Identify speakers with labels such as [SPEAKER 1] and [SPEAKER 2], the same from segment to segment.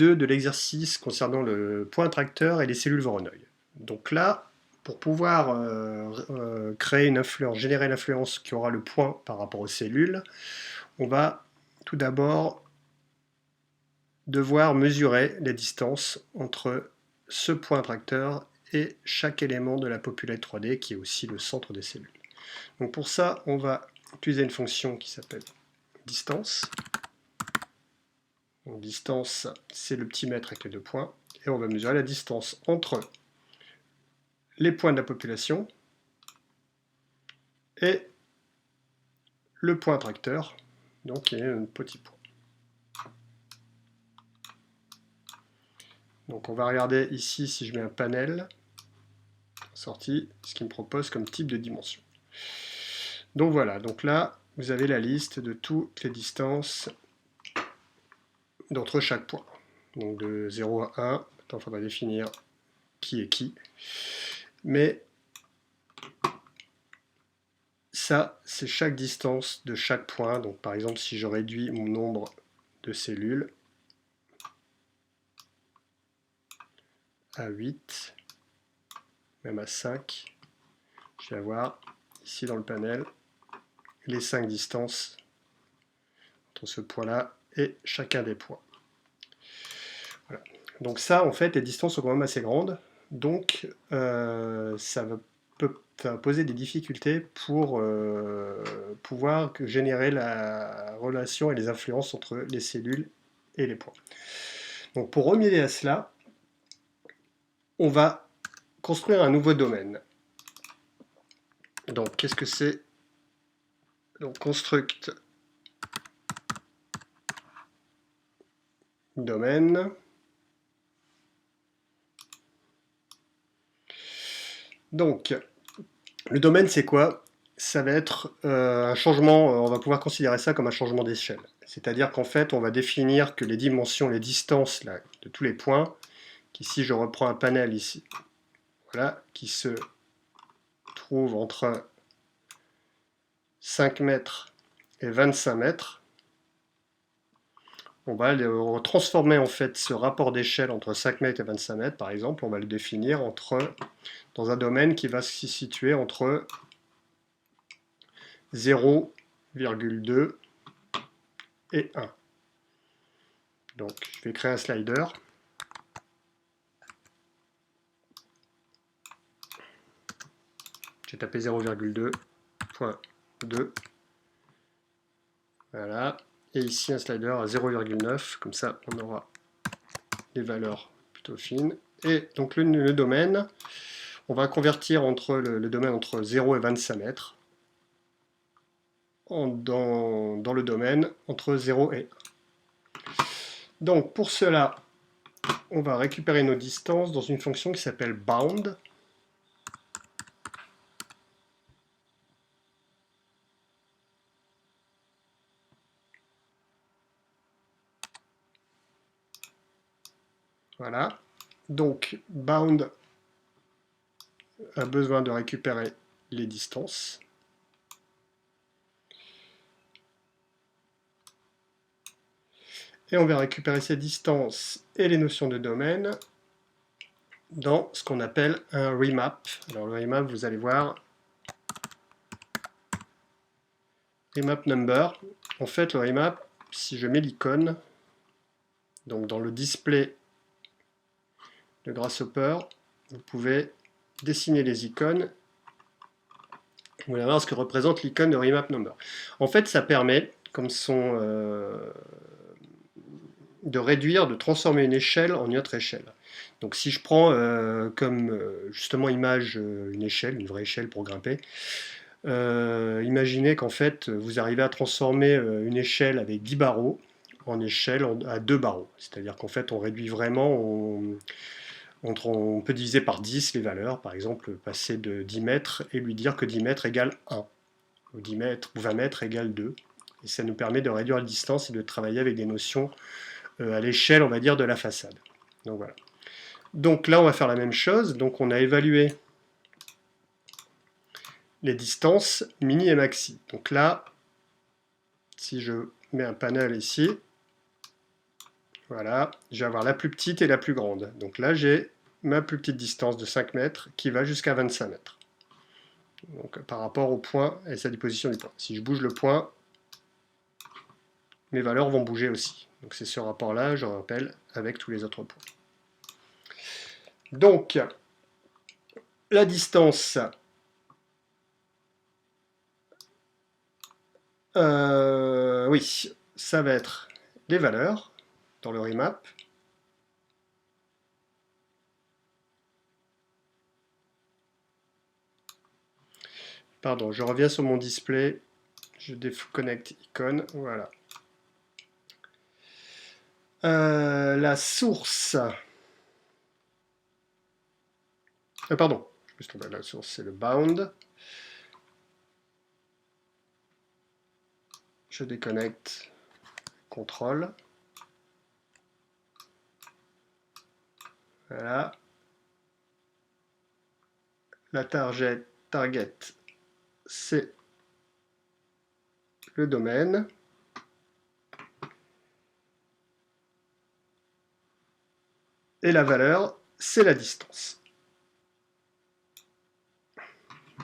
[SPEAKER 1] de l'exercice concernant le point attracteur et les cellules Voronoi. Donc là, pour pouvoir créer une influence, générer l'influence qui aura le point par rapport aux cellules, on va tout d'abord devoir mesurer les distances entre ce point attracteur et chaque élément de la populette 3D qui est aussi le centre des cellules. Donc pour ça, on va utiliser une fonction qui s'appelle distance. Donc distance, c'est le petit mètre avec les deux points. Et on va mesurer la distance entre les points de la population et le point attracteur, donc qui est un petit point. Donc on va regarder ici si je mets un panel sorti, ce qui me propose comme type de dimension. Donc voilà, donc là vous avez la liste de toutes les distances d'entre chaque point. Donc de 0 à 1, maintenant il faudra définir qui est qui. Mais ça, c'est chaque distance de chaque point. Donc par exemple, si je réduis mon nombre de cellules à 8, même à 5, je vais avoir ici dans le panel les 5 distances entre ce point-là et chacun des points. Voilà. Donc ça, en fait, les distances sont quand même assez grandes. Donc ça peut poser des difficultés pour pouvoir générer la relation et les influences entre les cellules et les points. Donc pour remédier à cela, on va construire un nouveau domaine. Donc qu'est-ce que c'est? Donc construct domaine. Donc le domaine c'est quoi? Ça va être un changement, on va pouvoir considérer ça comme un changement d'échelle. C'est-à-dire qu'en fait on va définir que les dimensions, les distances là, de tous les points, qu'ici je reprends un panel ici, voilà, qui se trouve entre 5 mètres et 25 mètres. On va transformer en fait ce rapport d'échelle entre 5 mètres et 25 mètres, par exemple, on va le définir dans un domaine qui va se situer entre 0,2 et 1. Donc je vais créer un slider. J'ai tapé 0,2.2. Voilà. Et ici un slider à 0,9. Comme ça, on aura des valeurs plutôt fines. Et donc le domaine, on va convertir le domaine entre 0 et 25 mètres dans le domaine entre 0 et 1. Donc pour cela, on va récupérer nos distances dans une fonction qui s'appelle bound. Voilà. Donc bound a besoin de récupérer les distances. Et on va récupérer ces distances et les notions de domaine dans ce qu'on appelle un remap. Alors le remap, vous allez voir, remap number. En fait, le remap, si je mets l'icône, donc dans le display de Grasshopper, vous pouvez dessiner les icônes. Vous allez voir ce que représente l'icône de remap number. En fait, ça permet, comme de réduire, de transformer une échelle en une autre échelle. Donc si je prends comme justement image une échelle, une vraie échelle pour grimper, imaginez qu'en fait vous arrivez à transformer une échelle avec 10 barreaux en échelle à 2 barreaux. C'est-à-dire qu'en fait on réduit vraiment, on peut diviser par 10 les valeurs, par exemple passer de 10 mètres et lui dire que 10 mètres égale 1, ou 10 mètres ou 20 mètres égale 2. Et ça nous permet de réduire la distance et de travailler avec des notions à l'échelle, on va dire, de la façade. Donc voilà. Donc là, on va faire la même chose. Donc on a évalué les distances mini et maxi. Donc là, si je mets un panel ici, Voilà, je vais avoir la plus petite et la plus grande. Donc là, j'ai ma plus petite distance de 5 mètres qui va jusqu'à 25 mètres. Donc par rapport au point et sa disposition du point. Si je bouge le point, mes valeurs vont bouger aussi. Donc c'est ce rapport-là, je rappelle, avec tous les autres points. Donc, la distance, oui, ça va être les valeurs dans le remap. Pardon, je reviens sur mon display, je déconnecte icône, voilà. La source, pardon, je me suis trompé, la source c'est le bound. Je déconnecte, contrôle. Voilà. La target, c'est le domaine. Et la valeur, c'est la distance.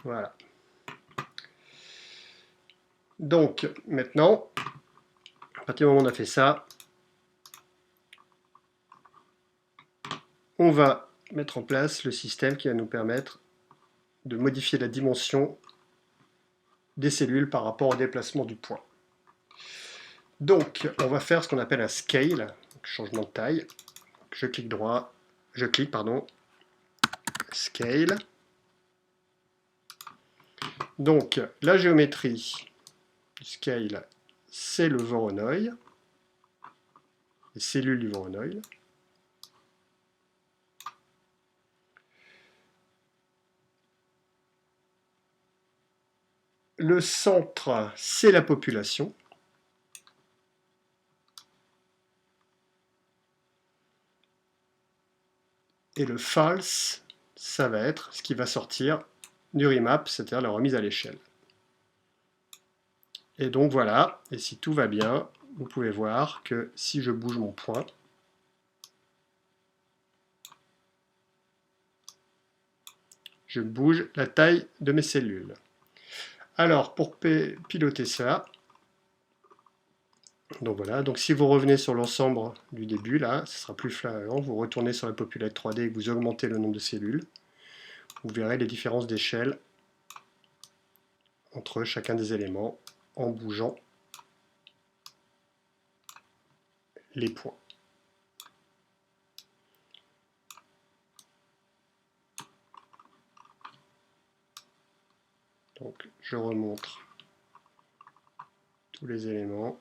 [SPEAKER 1] Voilà. Donc, maintenant, à partir du moment où on a fait ça, on va mettre en place le système qui va nous permettre de modifier la dimension des cellules par rapport au déplacement du point. Donc, on va faire ce qu'on appelle un scale, changement de taille. Je clique droit, scale. Donc, la géométrie du scale, c'est le Voronoi, les cellules du Voronoi. Le centre, c'est la population. Et le false, ça va être ce qui va sortir du remap, c'est-à-dire la remise à l'échelle. Et donc voilà, et si tout va bien, vous pouvez voir que si je bouge mon point, je bouge la taille de mes cellules. Alors, pour piloter ça, donc voilà, donc si vous revenez sur l'ensemble du début, là, ce sera plus flagrant, vous retournez sur la populette 3D et vous augmentez le nombre de cellules, vous verrez les différences d'échelle entre chacun des éléments en bougeant les points. Donc je remontre tous les éléments.